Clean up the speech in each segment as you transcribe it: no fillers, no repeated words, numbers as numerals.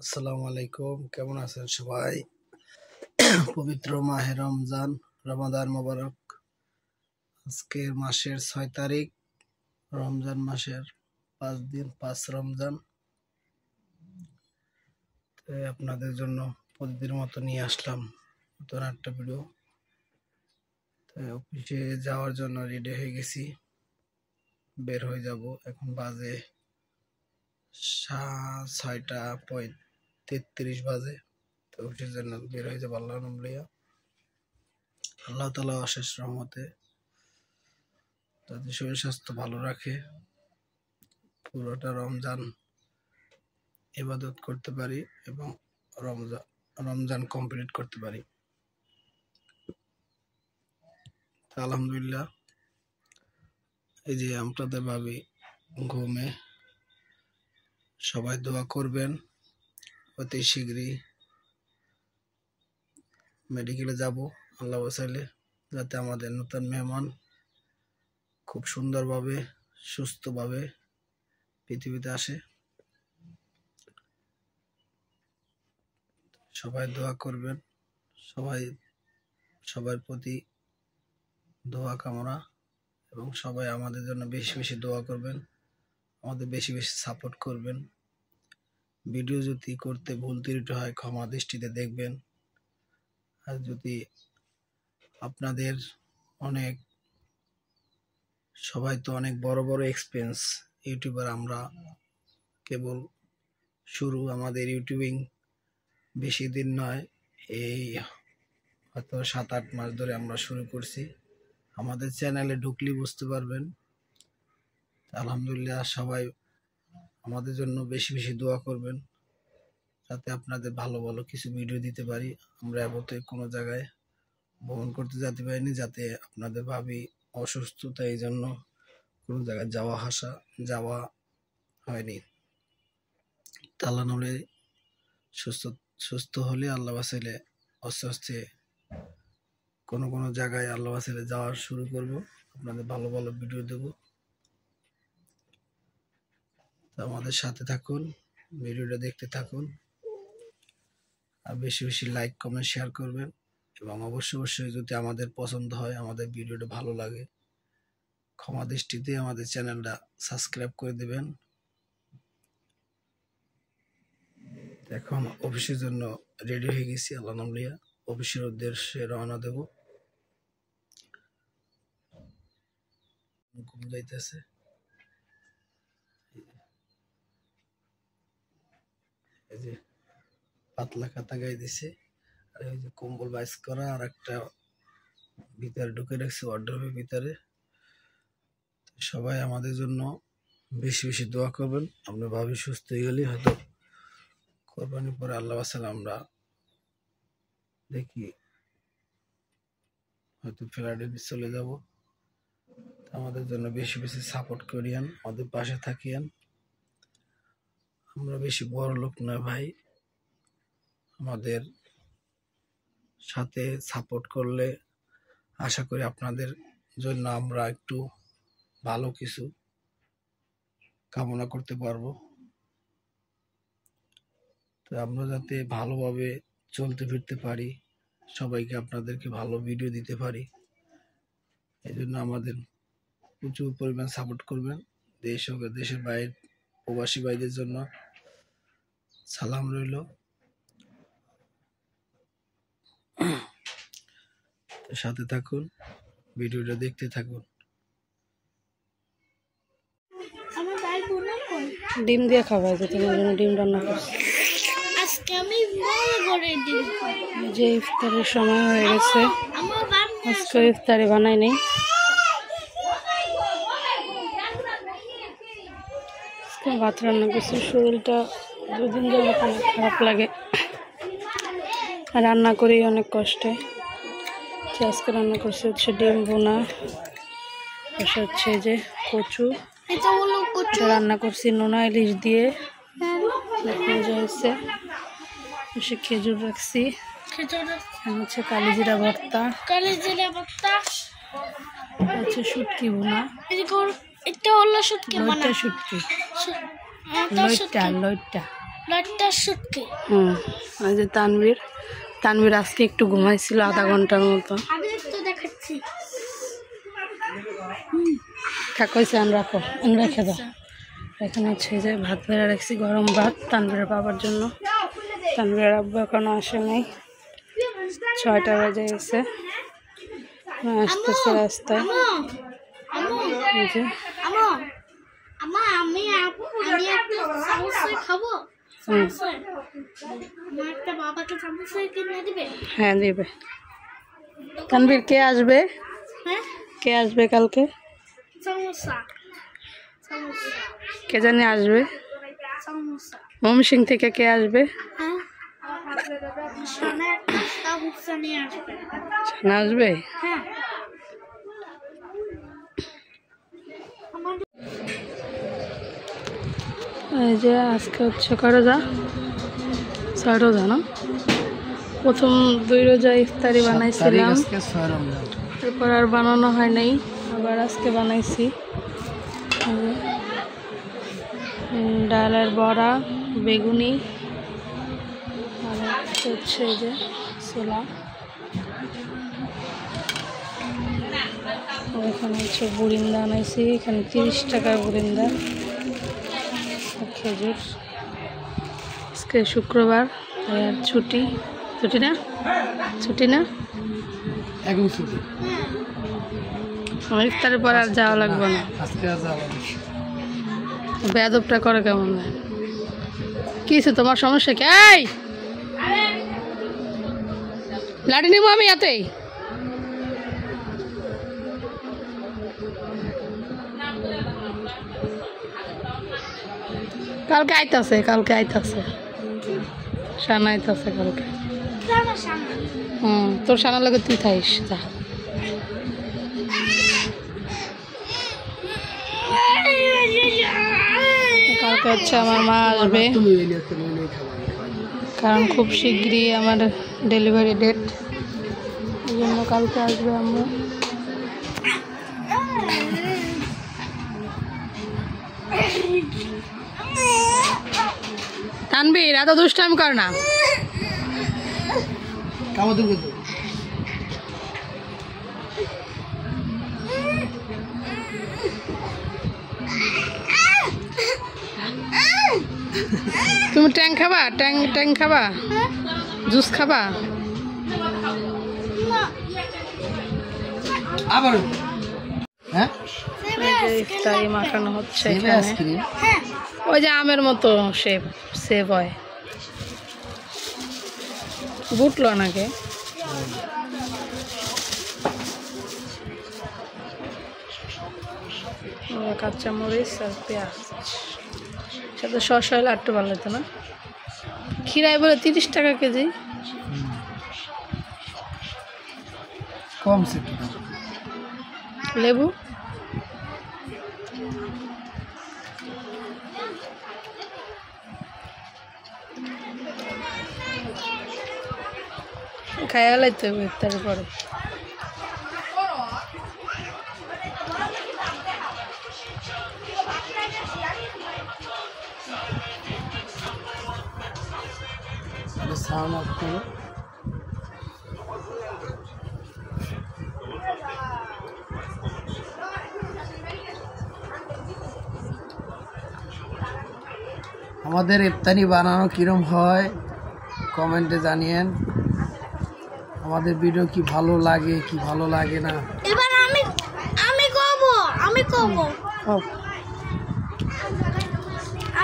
আসসালামু আলাইকুম, কেমন আছেন সবাই? পবিত্র মাহে রমজান, রমাদান মোবারক। আজকের মাসের 6 তারিখ, রমজান মাসের 5 দিন, 5 রমজান। আপনাদের জন্য প্রতিদিনের মতো নিয়ে আসলাম নতুন একটা ভিডিও। অফিসে যাওয়ার জন্য রেডি হয়ে গেছি, বের হয়ে যাব। এখন বাজে 6:33 বাজে। তো অফিসের জন্য বের হয়ে যাবো আল্লাহ নামলিয়া। আল্লাহ তাআলা অশেষ রহমতে তাদের শরীর স্বাস্থ্য ভালো রাখে, পুরোটা রমজান ইবাদত করতে পারি এবং রমজান কমপ্লিট করতে পারি। আলহামদুলিল্লাহ। এই যে আপনাদের ভাবি ঘুমে, সবাই দোয়া করবেন। অতি শীঘ্রই মেডিকেলে যাব আল্লাহ বাঁচাইলে, যাতে আমাদের নতুন মেহমান খুব সুন্দরভাবে সুস্থভাবে পৃথিবীতে আসে। সবাই দোয়া করবেন, সবার প্রতি দোয়া কামনা, এবং সবাই আমাদের জন্য বেশি বেশি দোয়া করবেন, আমাদের বেশি বেশি সাপোর্ট করবেন। ভিডিও যদি করতে ভুল ত্রুটি হয় ক্ষমা দৃষ্টিতে দেখবেন। আর যদি আপনাদের সবাই তো অনেক বড় বড় এক্সপেরিয়েন্স ইউটিউবার, আমরা কেবল শুরু। আমাদের ইউটিউবিং বেশি দিন নয়, এই হয়তো 7-8 মাস ধরে আমরা শুরু করছি। আমাদের চ্যানেলে ঢুকলে বুঝতে পারবেন। আলহামদুলিল্লাহ, সবাই আমাদের জন্য বেশি বেশি দোয়া করবেন, যাতে আপনাদের ভালো ভালো কিছু ভিডিও দিতে পারি। আমরা এবতে কোনো জায়গায় ভ্রমণ করতে যেতে পারিনি, যাতে আপনাদের ভাবি অসুস্থতা, এই জন্য কোনো জায়গায় যাওয়া হয়নি। আল্লাহ নামে সুস্থ হলে, আল্লাহ বাঁচাইলে আস্তে আস্তে কোনো জায়গায় আল্লাহ বাঁচাইলে যাওয়া শুরু করব। আপনাদের ভালো ভালো ভিডিও দেব। আমাদের সাথে থাকুন, ভিডিওটা দেখতে থাকুন, আর বেশি বেশি লাইক কমেন্ট শেয়ার করবেন। এবং অবশ্যই যদি আমাদের পছন্দ হয়, আমাদের ভিডিওটা ভালো লাগে, ক্ষমা দৃষ্টিতে আমাদের চ্যানেলটা সাবস্ক্রাইব করে দেবেন। এখন অফিসের জন্য রেডি হয়ে গেছি আল্লাহ নামলিয়া, অফিসের উদ্দেশ্যে রওনা দেব। ঘুম যাইতেছে, এই যে পাতলা কাতা গায়ে দিছে, আর এই যে কম্বল বাইস করা, আর একটা ভিতরে ঢুকে রাখছে ওয়ার্ডরোবের ভিতরে। সবাই আমাদের জন্য বেশি বেশি দোয়া করবেন। আমরা ভাবি সুস্থ হয়ে গেলে হয়তো কোরবানির পরে আল্লাহ বাঁচালে আমরা দেখি হয়তো ফ্লাইটে চলে যাব। আমাদের জন্য বেশি বেশি সাপোর্ট করিয়েন, আমাদের পাশে থাকিয়েন। আমরা বেশি বড় লোক নয় ভাই, আমাদের সাথে সাপোর্ট করলে আশা করি আপনাদের জন্য আমরা একটু ভালো কিছু কামনা করতে পারবো। তো আমরা যাতে ভালোভাবে চলতে ফিরতে পারি, সবাইকে আপনাদেরকে ভালো ভিডিও দিতে পারি, এই জন্য আমাদের প্রচুর পরিমাণ সাপোর্ট করবেন। দেশের বাইরে প্রবাসী ভাইদের জন্য সালাম রইল। সাথে থাকুন, ভিডিওটা দেখতে থাকুন। ডিম দিয়ে খাওয়া যায়, তোমার জন্য ডিম রান্না করছি। যে ইফতারের সময় হয়ে গেছে, আজকে ইফতারি বানাই নেই। ভাত রান্না করছি, শরীরটা 2 দিন ধরে অনেক খারাপ লাগে, রান্না করি অনেক কষ্টে। আজকে রান্না করছি হচ্ছে ডিম ভুনা, হচ্ছে যে কচু রান্না করছি নোনা ইলিশ দিয়ে, মজা হয়েছে। খেজুর রাখছি, হচ্ছে কালিজিরা ভর্তা, হচ্ছে শুটকি ভুনা, লইটা ওই যে তানভীর তানভীর আজকে একটু ঘুমাইছিল আধা ঘন্টার মতো। থাকছে রাখো রেখে দাও। এখানে হচ্ছে যে ভাত বেড়ে রাখছি, গরম ভাত তানভীরের বাবার জন্য। তানভীরের আব্বু এখনো আসে নাই, 6টা বাজে গেছে, আসতেছে রাস্তায়। হ্যাঁ দিবে। তানভীর কে আসবে, কে আসবে কালকে? কে জানি আসবে। ময়মনসিং থেকে কে আসবে? ছানা আসবে। এই যে আজকে হচ্ছে কয় রোজা? 6 রোজা না? প্রথম 2 রোজা ইফতারি বানাইছিলাম, এরপর আর বানানো হয় নাই, আবার আজকে বানাইছি। ডালের বড়া, বেগুনি, আর হচ্ছে এই যে ছোলা। এখানে হচ্ছে বুরিন্দা আনাইছি, এখানে 30 টাকার বুরিন্দা, খেজুর। আজকে শুক্রবার, আর ছুটি। ছুটি না? ছুটি না? একদম ছুটি। আমার ইফতারের পর আর যাওয়া লাগবে না। আজকে আর যাওয়া লাগবে। বেয়াদবটা করে কেমন? কিছু তোমার সমস্যা কি? এই লাঠি নিবো আমি এতেই। কালকে আইতাছে, কালকে আইতাছে, সানা আইতাছে কালকে। তোর সানার লাগে তুই থাইস যা। কালকে হচ্ছে আমার মা আসবে, কারণ খুব শীঘ্রই আমার ডেলিভারি ডেট, এই জন্য কালকে আসবে আম্মু। তানভীর এত দুষ্টামি কর না। তুমি ট্যাং খাবা? ট্যাং খাবা? জুস খাবা? আবার হ্যাঁ, ইফতারি মাখানো হচ্ছে এখানে। ওই যে আমের মতো সেভ হয়। বুটলো নাকি? কাঁচা মরিচ আর পেঁয়াজ, সাথে শসা হলে একটু ভালো হতো না? খিরাই বলে 30 টাকা কেজি, কমছে। লেবু খাইয়া লাইতে হবে ইফতারের পরে। আমাদের ইফতারি বানানো কিরম হয় কমেন্টে জানিয়েন। আমাদের ভিডিও কি ভালো লাগে কি ভালো লাগে না। এবার আমি করব।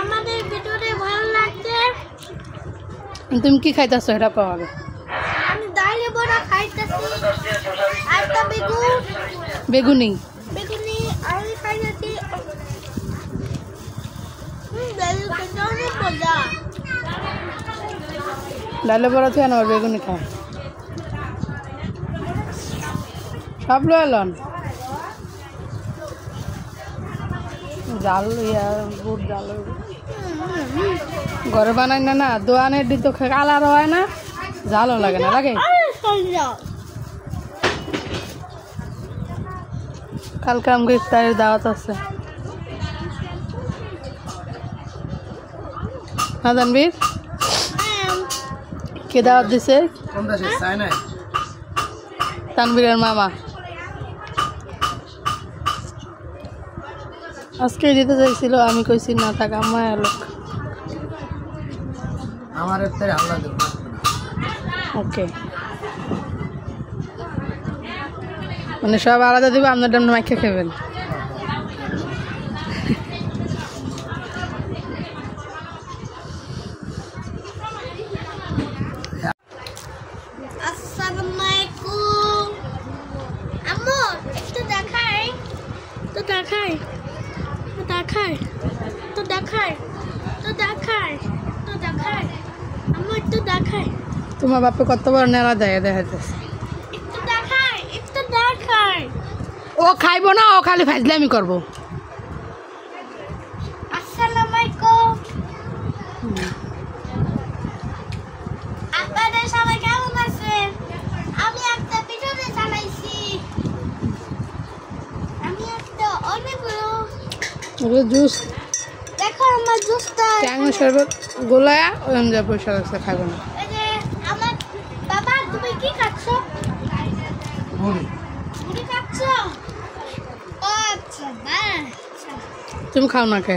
আমাদের ভিডিওতে ভালো লাগছে। তুমি কি খাইতেছো এটা পাওয়াবে? আমি ডালে বড়া খাইতেছি, আর তা বেগুনি আমি খাইতেছি। অনেক মজা। ডালে বড়া থেকে আমার বেগুনি খাও, সব লো এলন জাল বুট জাল ঘরে বানাই না, দোয়ানের দিত কালার হয় না, জালও লাগে না। লাগে কালকে আমাকে ইফতারের দাওয়াত আছে। না তানভীর কে দাওয়াত দিছে তানভীরের মামা আজকে দিতে চাইছিল আমি কইছি না থাক আম্মা লোক আমার ওকে মানে সব আলাদা দিবে আপনার ডামনা মাইকে খাবেন আসসালামাইকুম আম্মু একটু দেখাই তো দেখাই তো দেখাই তো দেখাই তো দেখাই তো দেখাই আম্মু একটু দেখাই তোমার বাপে কত বড় নেড়া দেয় দেখাইতেছে একটু দেখাই একটু দেখাই ও খাইবো না ও খালি ফাজলামি করবো আসসালামাইকুম আপনাদের সবাই কেমন আছেন আমি একটা ভিডিও চালাইছি আমি একটা অনেকগুলো ওগুলো জুস দেখো আমার জুসটা ট্যাংরা শরবত গোলায়া ওই অনুযায়ী পয়সা রাখছে খাবো না এই যে আমার বাবা তুমি কি খাচ্ছ মুড়ি খাচ্ছ ও আচ্ছা না তুমি খাও না কে